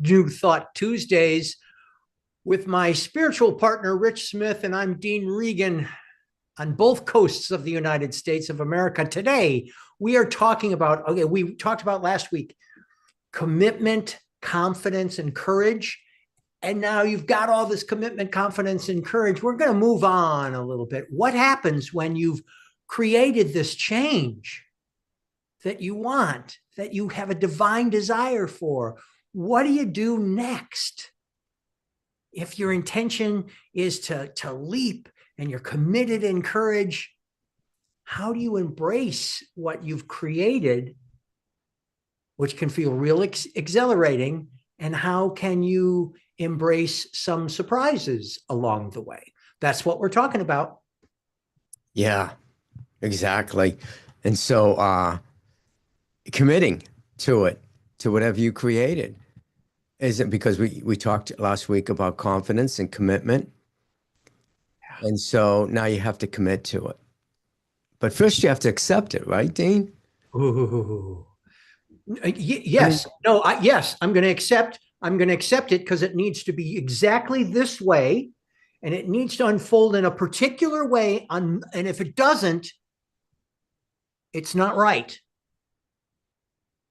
New Thought Tuesdays with my spiritual partner, Rich Smith, and I'm Dean Regan on both coasts of the United States of America. Today, we are talking about, we talked about last week, commitment, confidence, and courage. And now you've got all this commitment, confidence, and courage. We're going to move on a little bit. What happens when you've created this change that you want, that you have a divine desire for? What do you do next? If your intention is to leap and you're committed in courage, how do you embrace what you've created, which can feel real exhilarating, and how can you embrace some surprises along the way? That's what we're talking about. Yeah, exactly. And so committing to it, to whatever you created, isn't because we talked last week about confidence and commitment. And so now you have to commit to it. But first you have to accept it, right, Dean? Ooh. I mean, Yes. No, yes, I'm going to accept. I'm going to accept it because it needs to be exactly this way, and it needs to unfold in a particular way. And if it doesn't, it's not right.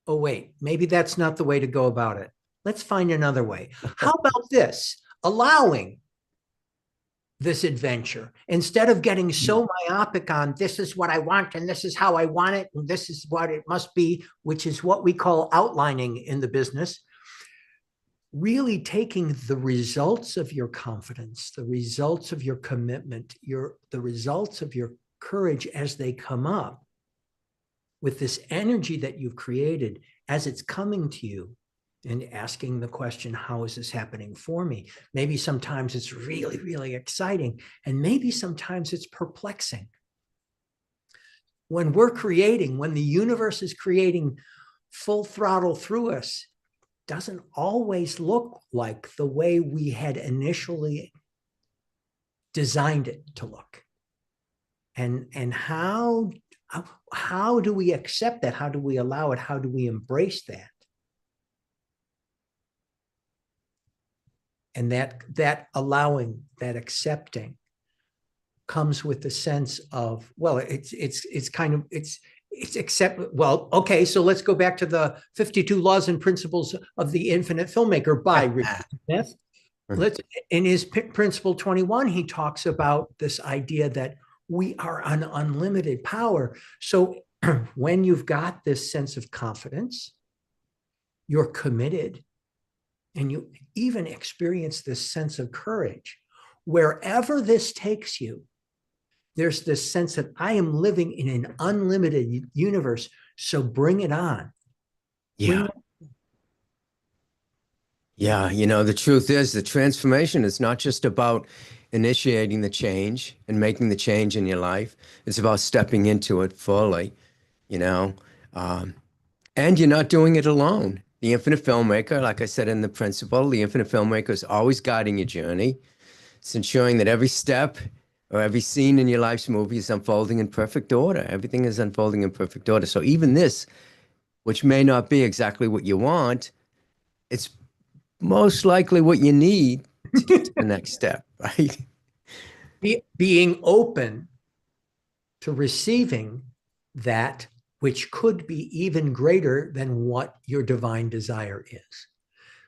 Oh, wait, maybe that's not the way to go about it. Let's find another way. How about this? Allowing this adventure instead of getting so myopic on this is what I want and this is how I want it and this is what it must be, which is what we call outlining in the business. Really taking the results of your confidence, the results of your commitment, the results of your courage as they come up, with this energy that you've created as it's coming to you, and asking the question, how is this happening for me? Maybe sometimes it's really, really exciting, and maybe sometimes it's perplexing. When we're creating, when the universe is creating full throttle through us, doesn't always look like the way we had initially designed it to look. And how do we accept that? How do we allow it? How do we embrace that? And that allowing, that accepting comes with the sense of, well, it's accept. Well, okay, so let's go back to the 52 laws and principles of the Infinite Filmmaker by Richard Smith. In his principle 21, he talks about this idea that we are an unlimited power. So when you've got this sense of confidence, you're committed, and you even experience this sense of courage, wherever this takes you, there's this sense that I am living in an unlimited universe. So bring it on. yeah. Yeah, the truth is the transformation is not just about initiating the change and making the change in your life. It's about stepping into it fully, you know. Um, and you're not doing it alone. The infinite filmmaker, like I said in the principle, the infinite filmmaker is always guiding your journey. It's ensuring that every step or every scene in your life's movie is unfolding in perfect order. Everything is unfolding in perfect order. So even this, which may not be exactly what you want, it's most likely what you need to get to the next step, right? Being open to receiving that which could be even greater than what your divine desire is.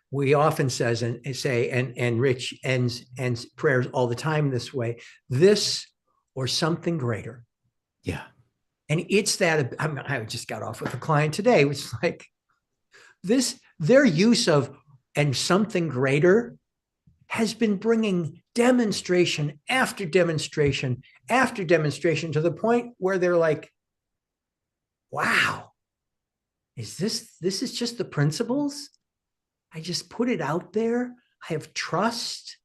We often say, and Rich ends prayers all the time this way, this or something greater. Yeah. And it's that, I just got off with a client today, which is like this, their use of and something greater has been bringing demonstration after demonstration after demonstration to the point where they're like, wow, this is just the principles? I just put it out there. I have trust.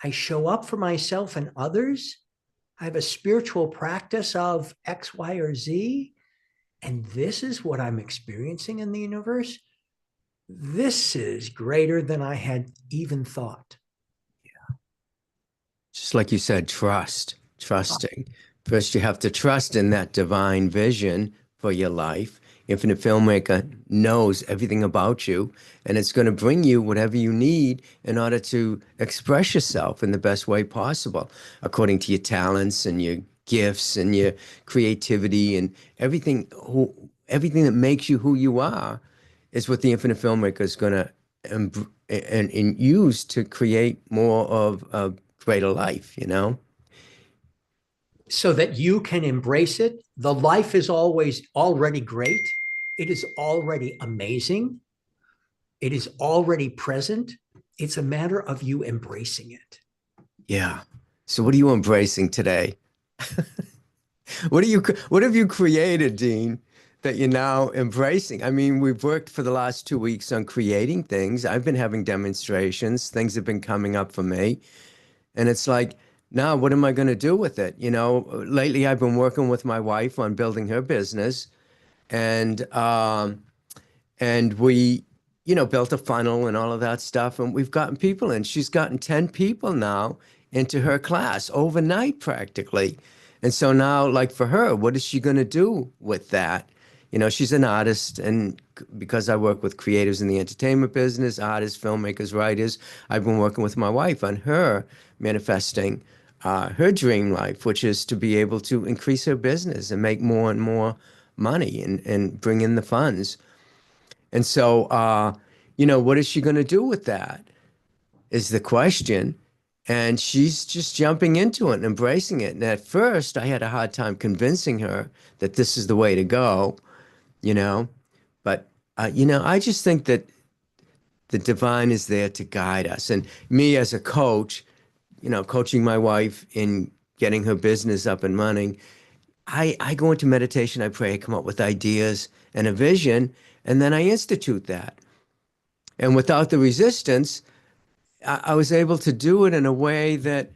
I show up for myself and others. I have a spiritual practice of X, Y, or Z. And this is what I'm experiencing in the universe. This is greater than I had even thought. Just like you said, trusting. First, you have to trust in that divine vision for your life. Infinite Filmmaker knows everything about you, and it's going to bring you whatever you need in order to express yourself in the best way possible, according to your talents and your gifts and your creativity and everything. Everything that makes you who you are is what the Infinite Filmmaker is going to and use to create more of a greater life, you know? So that you can embrace it. The life is always already great. It is already amazing. It is already present. It's a matter of you embracing it. Yeah. So what are you embracing today? What have you created, Dean, that you're now embracing? I mean, we've worked for the last 2 weeks on creating things. I've been having demonstrations. Things have been coming up for me. And it's like, now what am I going to do with it? You know, lately I've been working with my wife on building her business. And and we, built a funnel and all of that stuff. And we've gotten people in. She's gotten 10 people now into her class overnight practically. And so now, like for her, what is she going to do with that? You know, she's an artist, and because I work with creatives in the entertainment business, artists, filmmakers, writers, I've been working with my wife on her manifesting her dream life, which is to be able to increase her business and make more and more money and bring in the funds. And so, what is she going to do with that is the question. And she's just jumping into it and embracing it. And at first, I had a hard time convincing her that this is the way to go, you know. But, I just think that the divine is there to guide us. And me as a coach, coaching my wife in getting her business up and running, I go into meditation, I pray, I come up with ideas and a vision, and then I institute that. And without the resistance, I was able to do it in a way that,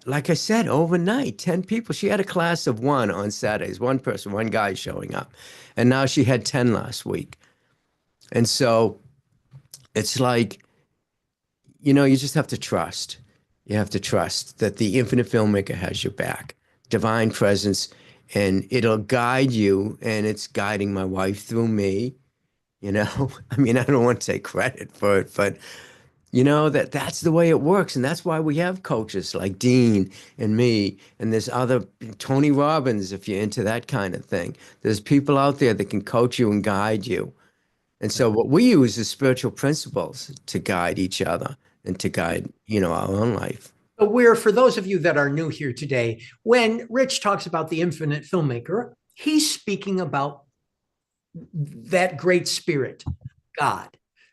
like I said, overnight, 10 people. She had a class of one on Saturdays, one person, one guy showing up. And now she had 10 last week. And so it's like, you just have to trust. You have to trust that the Infinite Filmmaker has your back, divine presence, and it'll guide you. And it's guiding my wife through me. I mean, I don't want to take credit for it, but that's the way it works. And that's why we have coaches like Dean and me, and there's other Tony Robbins, if you're into that kind of thing. There's people out there that can coach you and guide you. And so what we use is spiritual principles to guide each other and to guide, our own life. But for those of you that are new here today, when Rich talks about the infinite filmmaker, he's speaking about that great spirit, God.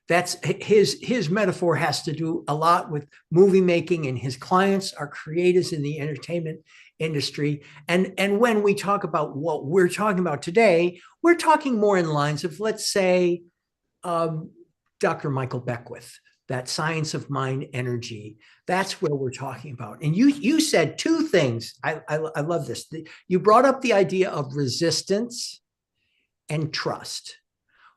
That's his metaphor has to do a lot with movie making, and his clients are creators in the entertainment industry. And when we talk about what we're talking about today, we're talking more in lines of, let's say, Dr. Michael Beckwith, that science of mind energy. That's where we're talking about. And you said two things. I love this. You brought up the idea of resistance and trust.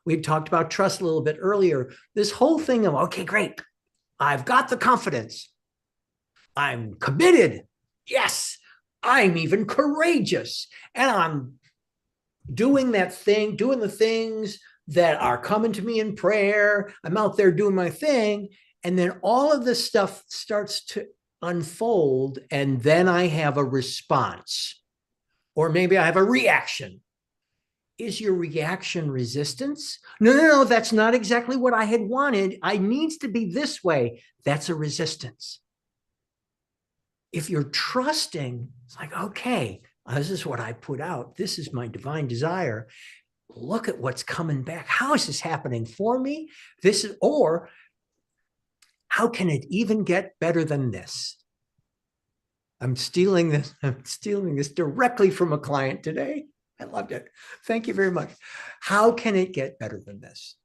We talked about trust a little bit earlier. This whole thing of, okay, great. I've got the confidence. I'm committed. Yes, I'm even courageous. And I'm doing that thing, doing the things that are coming to me in prayer. I'm out there doing my thing. And then all of this stuff starts to unfold. And then I have a response, or maybe I have a reaction. Is your reaction resistance? No, that's not exactly what I had wanted. I needs to be this way. That's a resistance. If you're trusting, it's like, okay, this is what I put out. This is my divine desire. Look at what's coming back. How is this happening for me? Or how can it even get better than this? I'm stealing this directly from a client today. I loved it. Thank you very much. How can it get better than this?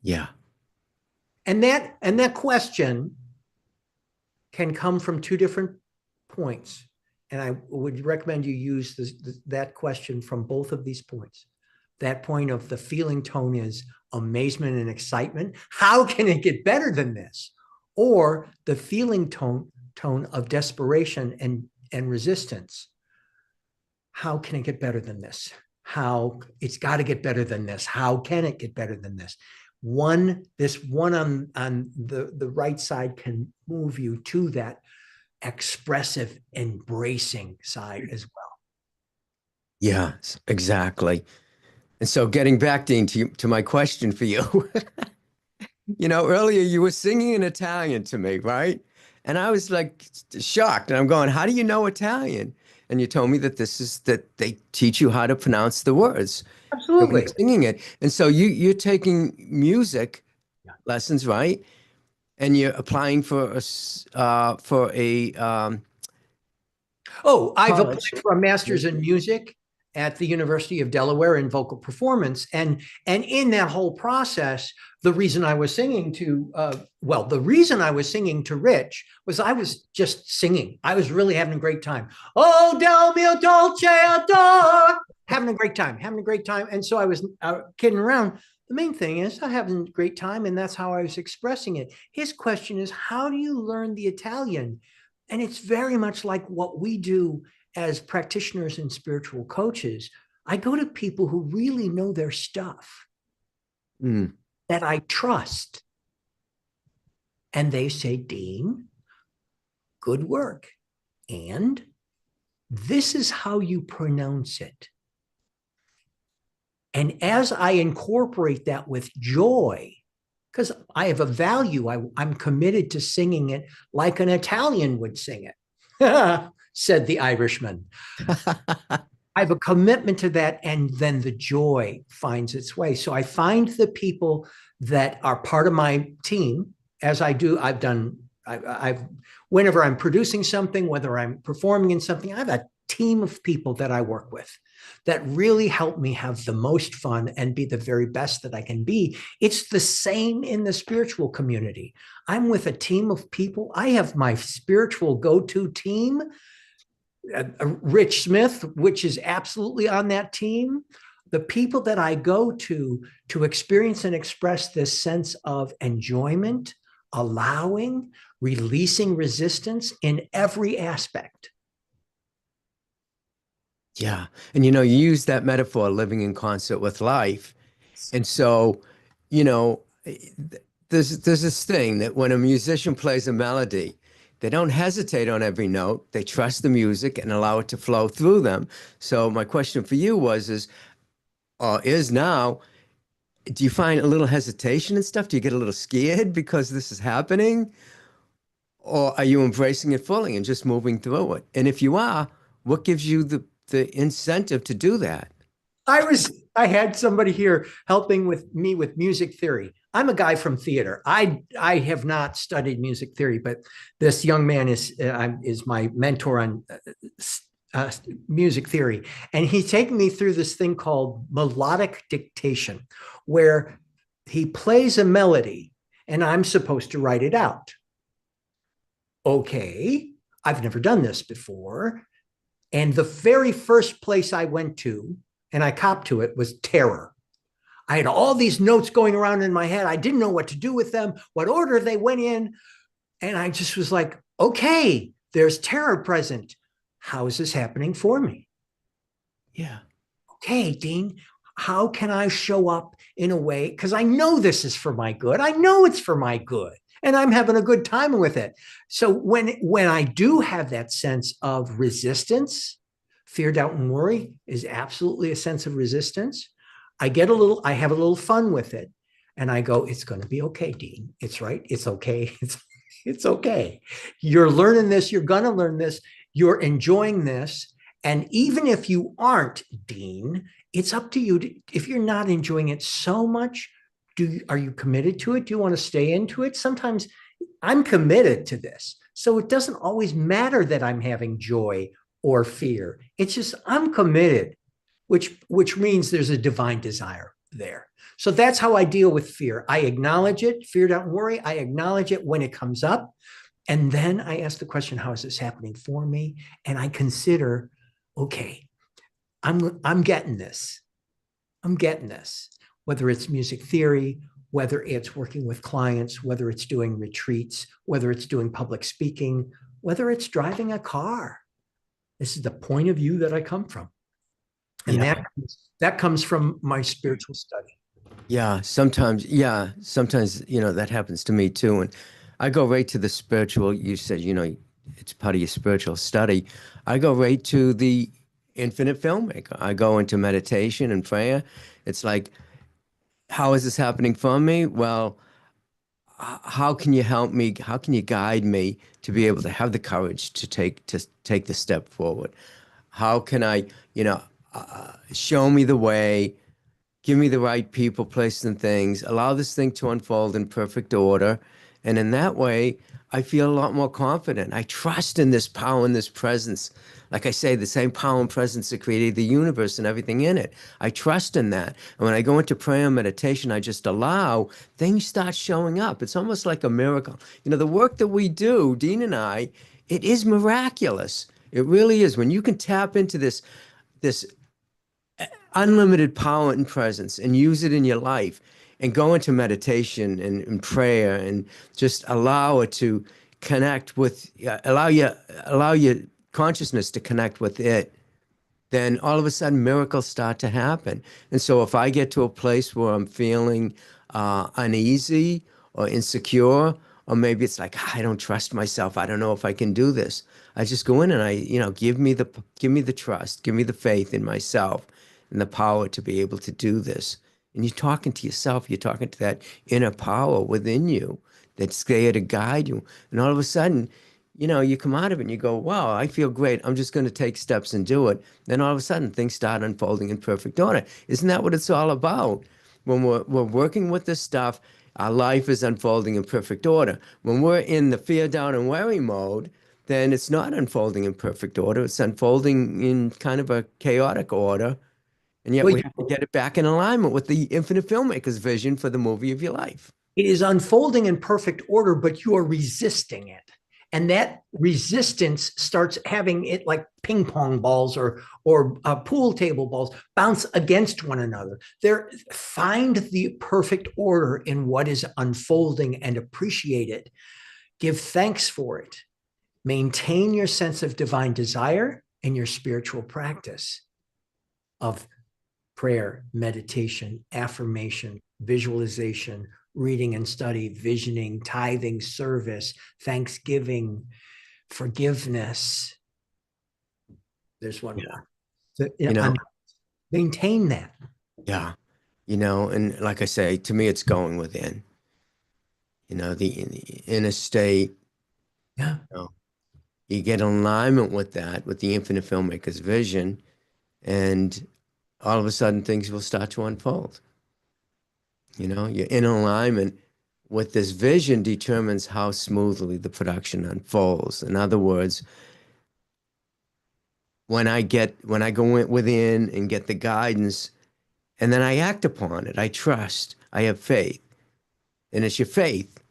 Yeah. And that question can come from two different points. And I would recommend you use that question from both of these points. That point of the feeling tone is amazement and excitement. How can it get better than this? Or the feeling tone of desperation and resistance. How can it get better than this? how it's got to get better than this. How can it get better than this? This one on the right side can move you to that expressive, embracing side as well. Yeah, exactly. And so getting back, Dean, to my question for you, earlier you were singing in Italian to me, right? And I was like shocked. And I'm going, how do you know Italian? And you told me that that they teach you how to pronounce the words when you're Absolutely. singing it. And so you're taking music Yeah. lessons, right? And you're applying for for a Oh, I've college. applied for a master's in music at the University of Delaware in vocal performance, and in that whole process, the reason I was singing to the reason I was singing to Rich was I was just singing. I was really having a great time. Oh, del mio dolce ador, having a great time, and so I was kidding around. The main thing is I having a great time, and that's how I was expressing it. His question is, how do you learn the Italian? And it's very much like what we do as practitioners and spiritual coaches. I go to people who really know their stuff, Mm, that I trust. And they say, Dean, good work. And this is how you pronounce it. And as I incorporate that with joy, because I have a value, I'm committed to singing it like an Italian would sing it, said the Irishman. I have a commitment to that, and then the joy finds its way. So I find the people that are part of my team, as I do. I've whenever I'm producing something, whether I'm performing in something, I have a team of people that I work with that really help me have the most fun and be the very best that I can be. It's the same in the spiritual community. I'm with a team of people. I have my spiritual go-to team, Rich Smith, which is absolutely on that team. The people that I go to experience and express this sense of enjoyment, allowing, releasing resistance in every aspect. yeah. And you use that metaphor, living in concert with life. And so, you know, there's this thing that when a musician plays a melody, they don't hesitate on every note. They trust the music and allow it to flow through them. So my question for you is now, do you find a little hesitation and stuff? Do you get a little scared because this is happening? Or are you embracing it fully and just moving through it? And if you are, what gives you the incentive to do that? I had somebody here helping with me with music theory. I'm a guy from theater. I have not studied music theory, but this young man is my mentor on uh, music theory, and he's taking me through this thing called melodic dictation, where he plays a melody and I'm supposed to write it out. Okay, I've never done this before. And the very first place I went to, and I copped to it, was terror. I had all these notes going around in my head. I didn't know what to do with them, what order they went in. And I just was like, okay, there's terror present. How is this happening for me? Yeah. Okay, Dean, how can I show up in a way? Because I know this is for my good. I know it's for my good. And I'm having a good time with it. So when I do have that sense of resistance, fear, doubt, and worry is absolutely a sense of resistance. I have a little fun with it. And I go, it's going to be okay, Dean. It's right. It's okay. It's okay. You're learning this. You're going to learn this. You're enjoying this. And even if you aren't, Dean, it's up to you. If you're not enjoying it so much, are you committed to it? Do you want to stay into it? Sometimes I'm committed to this. So it doesn't always matter that I'm having joy or fear. It's just I'm committed, which means there's a divine desire there. So that's how I deal with fear. I acknowledge it, fear, don't worry. I acknowledge it when it comes up. And then I ask the question, how is this happening for me? And I consider, okay, I'm getting this. I'm getting this. Whether it's music theory, whether it's working with clients, whether it's doing retreats, whether it's doing public speaking, whether it's driving a car. This is the point of view that I come from. And Yeah. that comes from my spiritual study. Yeah, sometimes, that happens to me too. And I go right to the spiritual. You said, it's part of your spiritual study. I go right to the infinite filmmaker. I go into meditation and prayer. It's like, how is this happening for me? Well, how can you help me? How can you guide me to be able to have the courage to take the step forward? How can I, show me the way, give me the right people, places, and things, allow this thing to unfold in perfect order. And in that way, I feel a lot more confident. I trust in this power and this presence. Like I say, the same power and presence that created the universe and everything in it. I trust in that. And when I go into prayer and meditation, I just allow things start showing up. It's almost like a miracle. The work that we do, Dean and I, it is miraculous. It really is. When you can tap into this unlimited power and presence and use it in your life and go into meditation and prayer and just allow it to connect with allow your consciousness to connect with it, then all of a sudden miracles start to happen. And so if I get to a place where I'm feeling uneasy or insecure, or maybe it's like, I don't trust myself, I don't know if I can do this, I just go in and give me the trust, give me the faith in myself and the power to be able to do this. And you're talking to yourself, you're talking to that inner power within you that's there to guide you. And all of a sudden, you come out of it and you go, wow, I feel great. I'm just going to take steps and do it. Then all of a sudden things start unfolding in perfect order. Isn't that what it's all about? When we're working with this stuff, our life is unfolding in perfect order. When we're in the fear, doubt, and worry mode, then it's not unfolding in perfect order. It's unfolding in kind of a chaotic order. And yet Well, we have to get it back in alignment with the infinite filmmaker's vision for the movie of your life. it is unfolding in perfect order, but you are resisting it. And that resistance starts having it like ping pong balls or pool table balls bounce against one another. There, find the perfect order in what is unfolding and appreciate it. Give thanks for it. Maintain your sense of divine desire in your spiritual practice of prayer, meditation, affirmation, visualization, reading and study, visioning, tithing, service, thanksgiving, forgiveness. There's one more. You know, Maintain that. yeah, and like I say, to me, it's going within, the inner state, Yeah. you know, you get in alignment with that, with the infinite filmmaker's vision, and all of a sudden things will start to unfold. You're in alignment with this vision determines how smoothly the production unfolds. In other words, when I go within and get the guidance, and then I act upon it, I trust, I have faith, and it's your faith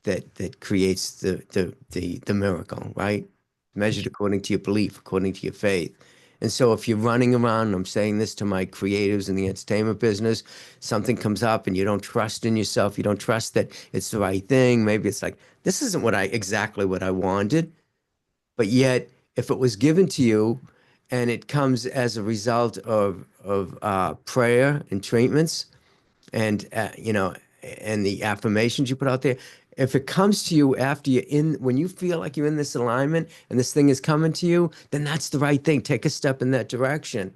that creates the miracle, right? Measured according to your belief, according to your faith. And so if you're running around, and I'm saying this to my creatives in the entertainment business, something comes up and you don't trust in yourself, you don't trust that it's the right thing. Maybe it's like, this isn't exactly what I wanted. But yet, if it was given to you and it comes as a result of prayer and treatments, and and the affirmations you put out there, if it comes to you after when you feel like you're in this alignment and this thing is coming to you, then that's the right thing. Take a step in that direction,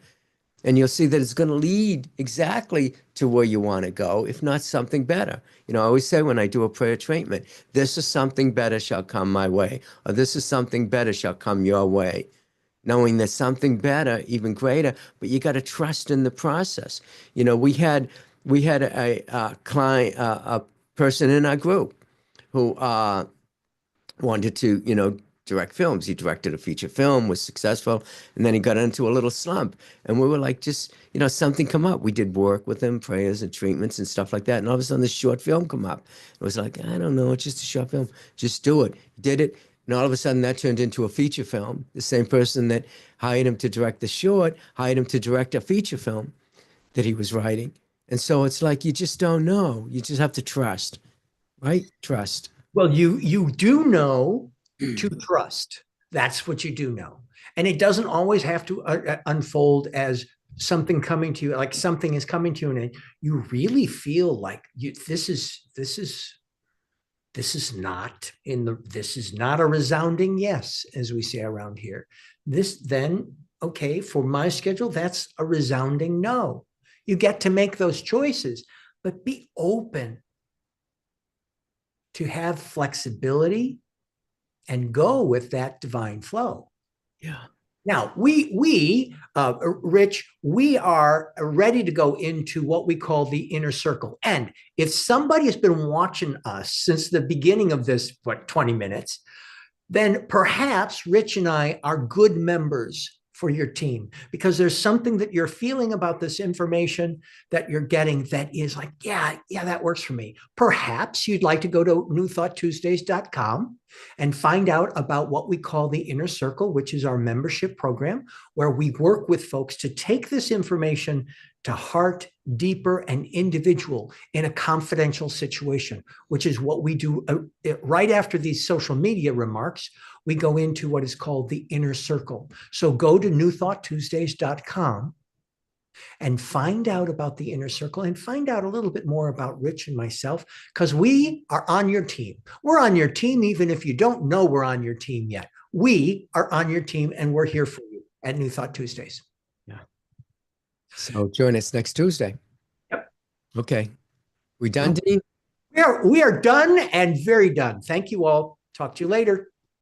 and you'll see that it's going to lead exactly to where you want to go, if not something better. I always say when I do a prayer treatment, this is something better shall come my way, or this is something better shall come your way, knowing there's something better, even greater, but you got to trust in the process. We had a client, a person in our group who wanted to, direct films. He directed a feature film, was successful, and then he got into a little slump. And we were like, just, something come up. We did work with him, prayers and treatments and stuff like that. And all of a sudden, this short film come up. It was like, I don't know, it's just a short film. Just do it. He did it. And all of a sudden, that turned into a feature film. The same person that hired him to direct the short hired him to direct a feature film that he was writing. And so it's like, you just don't know. You just have to trust, right? Trust. Well, you do know to trust. That's what you do know. And it doesn't always have to unfold as something coming to you, like something is coming to you, and you really feel like this is not this is not a resounding yes, as we say around here. This then, okay, for my schedule, that's a resounding no. You get to make those choices, but be open to have flexibility and go with that divine flow. Yeah. Now, Rich, we are ready to go into what we call the inner circle. And if somebody has been watching us since the beginning of this, 20 minutes, then perhaps Rich and I are good members for your team, because there's something that you're feeling about this information that you're getting that is like, yeah, that works for me. Perhaps you'd like to go to newthoughttuesdays.com and find out about what we call the Inner Circle, which is our membership program, where we work with folks to take this information to heart, deeper, and individual in a confidential situation, which is what we do right after these social media remarks. We go into what is called the Inner Circle. So go to newthoughttuesdays.com and find out about the Inner Circle and find out a little bit more about Rich and myself, because we are on your team. We're on your team, even if you don't know we're on your team yet. We are on your team, and we're here for you at New Thought Tuesdays. Yeah. So join us next Tuesday. Yep. Okay. We done, Dean? We are done, and very done. Thank you all. Talk to you later.